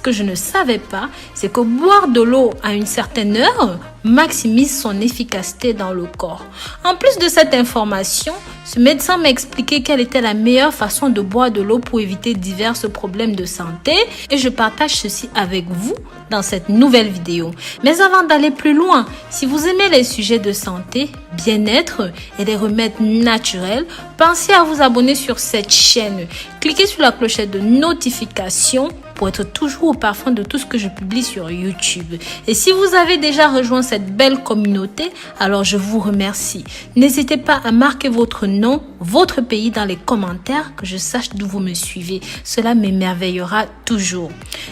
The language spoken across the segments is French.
que je ne savais pas, c'est que boire de l'eau à une certaine heure maximise son efficacité dans le corps. En plus de cette information, ce médecin m'a expliqué quelle était la meilleure façon de boire de l'eau pour éviter divers problèmes de santé et je partage ceci avec vous dans cette nouvelle vidéo. Mais avant d'aller plus loin, si vous aimez les sujets de santé, bien-être et les remèdes naturels, pensez à vous abonner sur cette chaîne. Cliquez sur la clochette de notification pour être toujours au parfum de tout ce que je publie sur YouTube. Et si vous avez déjà rejoint cette belle communauté, alors je vous remercie. N'hésitez pas à marquer votre nom, votre pays dans les commentaires, que je sache d'où vous me suivez. Cela m'émerveillera toujours.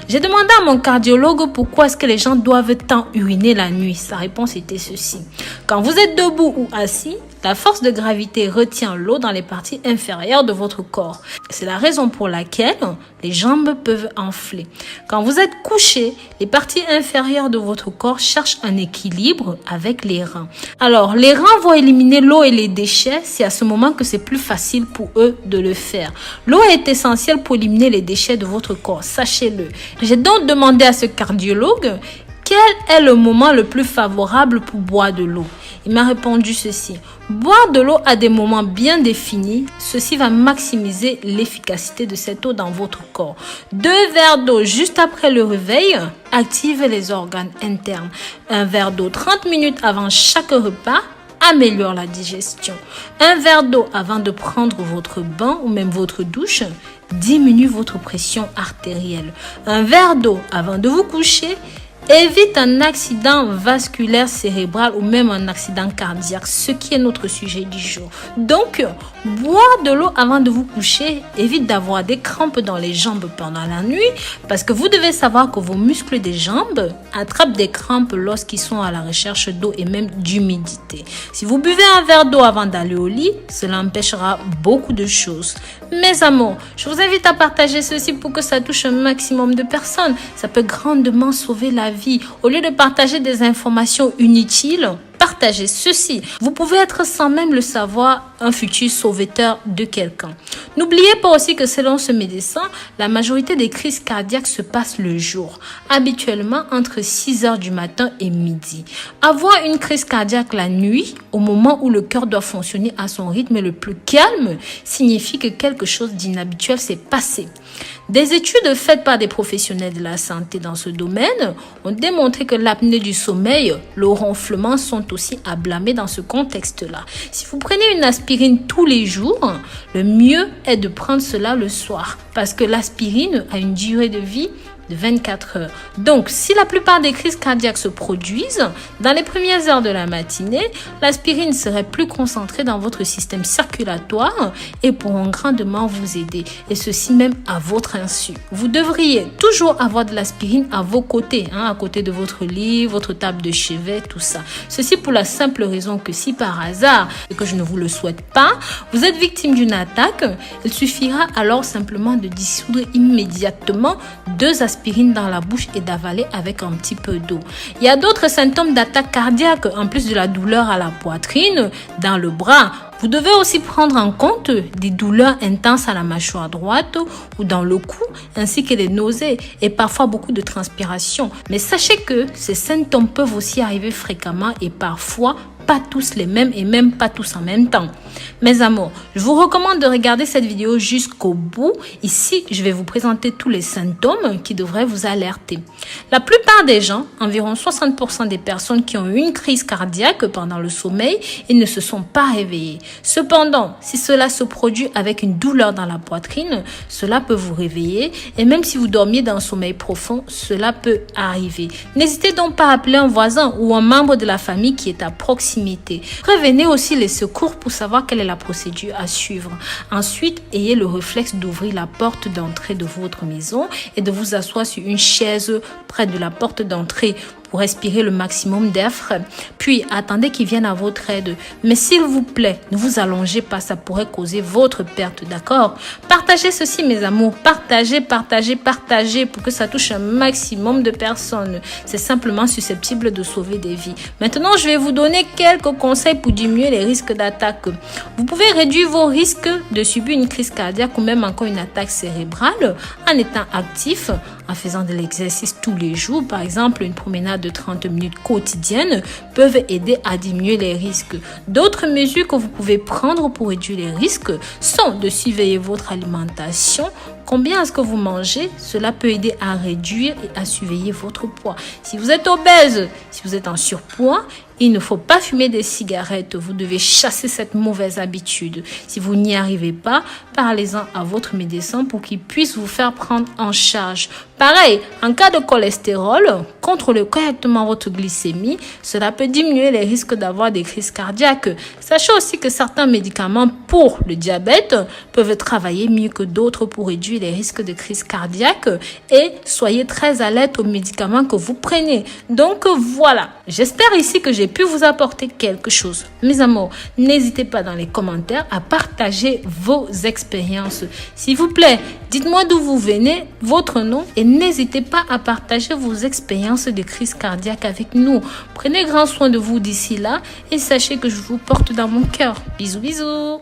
J'ai demandé à mon cardiologue pourquoi est-ce que les gens doivent tant uriner la nuit. Sa réponse était ceci. Quand vous êtes debout ou assis, la force de gravité retient l'eau dans les parties inférieures de votre corps. C'est la raison pour laquelle les jambes peuvent enfler. Quand vous êtes couché, les parties inférieures de votre corps cherchent un équilibre avec les reins. Alors, les reins vont éliminer l'eau et les déchets. C'est à ce moment que c'est plus facile pour eux de le faire. L'eau est essentielle pour éliminer les déchets de votre corps, sachez-le. J'ai donc demandé à ce cardiologue quel est le moment le plus favorable pour boire de l'eau. Il m'a répondu ceci. Boire de l'eau à des moments bien définis, ceci va maximiser l'efficacité de cette eau dans votre corps. 2 verres d'eau juste après le réveil active les organes internes. 1 verre d'eau 30 minutes avant chaque repas améliore la digestion. 1 verre d'eau avant de prendre votre bain ou même votre douche diminue votre pression artérielle. 1 verre d'eau avant de vous coucher évite un accident vasculaire cérébral ou même un accident cardiaque, ce qui est notre sujet du jour. Donc, boire de l'eau avant de vous coucher évite d'avoir des crampes dans les jambes pendant la nuit parce que vous devez savoir que vos muscles des jambes attrapent des crampes lorsqu'ils sont à la recherche d'eau et même d'humidité. Si vous buvez un verre d'eau avant d'aller au lit, cela empêchera beaucoup de choses. Mes amours, je vous invite à partager ceci pour que ça touche un maximum de personnes. Ça peut grandement sauver la vie. Au lieu de partager des informations inutiles, partagez ceci. Vous pouvez être sans même le savoir un futur sauveteur de quelqu'un. N'oubliez pas aussi que selon ce médecin, la majorité des crises cardiaques se passent le jour, habituellement entre 6 heures du matin et midi. Avoir une crise cardiaque la nuit, au moment où le cœur doit fonctionner à son rythme le plus calme, signifie que quelque chose d'inhabituel s'est passé. Des études faites par des professionnels de la santé dans ce domaine ont démontré que l'apnée du sommeil, le ronflement sont aussi à blâmer dans ce contexte-là. Si vous prenez une aspirine tous les jours, le mieux est de prendre cela le soir parce que l'aspirine a une durée de vie de 24 heures. Donc, si la plupart des crises cardiaques se produisent dans les premières heures de la matinée, l'aspirine serait plus concentrée dans votre système circulatoire et pourront grandement vous aider. Et ceci même à votre insu. Vous devriez toujours avoir de l'aspirine à vos côtés, à côté de votre lit, votre table de chevet, tout ça. Ceci pour la simple raison que si par hasard, et que je ne vous le souhaite pas, vous êtes victime d'une attaque, il suffira alors simplement de dissoudre immédiatement 2 aspirines dans la bouche et d'avaler avec un petit peu d'eau. Il y a d'autres symptômes d'attaque cardiaque en plus de la douleur à la poitrine, dans le bras. Vous devez aussi prendre en compte des douleurs intenses à la mâchoire droite ou dans le cou, ainsi que des nausées et parfois beaucoup de transpiration. Mais sachez que ces symptômes peuvent aussi arriver fréquemment et parfois pas tous les mêmes et même pas tous en même temps. Mes amours, je vous recommande de regarder cette vidéo jusqu'au bout. Ici, je vais vous présenter tous les symptômes qui devraient vous alerter. La plupart des gens, environ 60% des personnes qui ont eu une crise cardiaque pendant le sommeil, ils ne se sont pas réveillés. Cependant, si cela se produit avec une douleur dans la poitrine, cela peut vous réveiller et même si vous dormiez dans un sommeil profond, cela peut arriver. N'hésitez donc pas à appeler un voisin ou un membre de la famille qui est à proximité. Prévenez aussi les secours pour savoir quelle est la procédure à suivre. Ensuite, ayez le réflexe d'ouvrir la porte d'entrée de votre maison et de vous asseoir sur une chaise près de la porte d'entrée pour respirer le maximum d'air frais. Puis, attendez qu'ils viennent à votre aide. Mais s'il vous plaît, ne vous allongez pas, ça pourrait causer votre perte, d'accord? Partagez ceci, mes amours. Partagez pour que ça touche un maximum de personnes. C'est simplement susceptible de sauver des vies. Maintenant, je vais vous donner quelques conseils pour diminuer les risques d'attaque. Vous pouvez réduire vos risques de subir une crise cardiaque ou même encore une attaque cérébrale en étant actif, en faisant de l'exercice tous les jours, par exemple une promenade de 30 minutes quotidienne, peuvent aider à diminuer les risques. D'autres mesures que vous pouvez prendre pour réduire les risques sont de surveiller votre alimentation. Combien est-ce que vous mangez? Cela peut aider à réduire et à surveiller votre poids. Si vous êtes obèse, si vous êtes en surpoids, il ne faut pas fumer des cigarettes. Vous devez chasser cette mauvaise habitude. Si vous n'y arrivez pas, parlez-en à votre médecin pour qu'il puisse vous faire prendre en charge. Pareil, en cas de cholestérol, contrôlez correctement votre glycémie. Cela peut diminuer les risques d'avoir des crises cardiaques. Sachez aussi que certains médicaments pour le diabète peuvent travailler mieux que d'autres pour réduire les risques de crise cardiaque. Et soyez très alerte aux médicaments que vous prenez. Donc voilà, j'espère ici que j'ai pu vous apporter quelque chose. Mes amours, n'hésitez pas dans les commentaires à partager vos expériences. S'il vous plaît, dites-moi d'où vous venez, votre nom, et n'hésitez pas à partager vos expériences de crise cardiaque avec nous. Prenez grand soin de vous d'ici là et sachez que je vous porte dans mon cœur. Bisous, bisous.